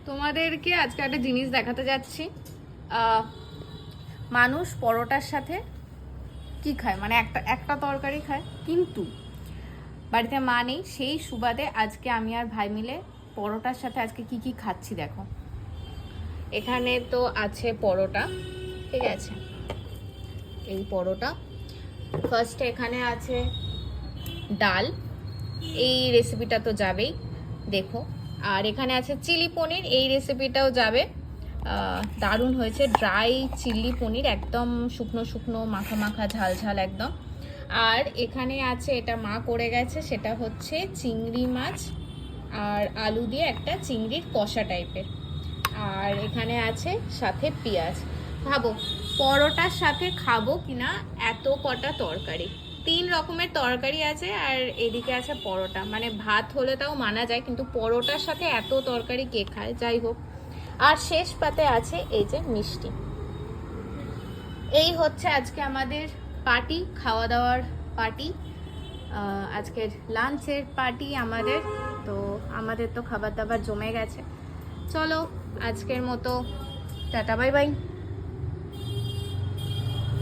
তোমাদেরকে আজকে একটা জিনিস দেখাতে যাচ্ছি। মানুষ পরোটার সাথে কি খায়, মানে একটা একটা তরকারি খায়, কিন্তু বাড়িতে মা নেই, সেই সুবাদে আজকে আমি আর ভাই মিলে পরোটার সাথে আজকে কি কি খাচ্ছি দেখো। এখানে তো আছে পরোটা, ঠিক আছে, এই পরোটা। ফার্স্টে এখানে আছে ডাল, এই রেসিপিটা তো যাবেই দেখো। আর এখানে আছে চিলি পনির, এই রেসিপিটাও যাবে, দারুণ হয়েছে। ড্রাই চিলি পনির, একদম শুকনো শুকনো মাখা মাখা ঝাল ঝাল একদম। আর এখানে আছে, এটা মা করে গেছে, সেটা হচ্ছে চিংড়ি মাছ আর আলু দিয়ে একটা চিংড়ির কষা টাইপের। আর এখানে আছে সাথে পেঁয়াজ। ভাবো পরোটার সাথে খাবো কিনা এত কটা তরকারি, 3 রকমের তরকারি আছে, আর এদিকে আছে পরোটা। মানে ভাত হলে তাও মানা যায়, কিন্তু পরোটার সাথে এত তরকারি কে খায়? যাই হোক। আর শেষ পাতে আছে এই যে মিষ্টি। এই হচ্ছে আজকে আমাদের পার্টি, খাওয়া দাওয়ার পার্টি, আজকের লাঞ্চের পার্টি আমাদের। তো আমাদের তো খাবার দাবার জমে গেছে। চলো আজকের মতো টাটা, বাই বাই।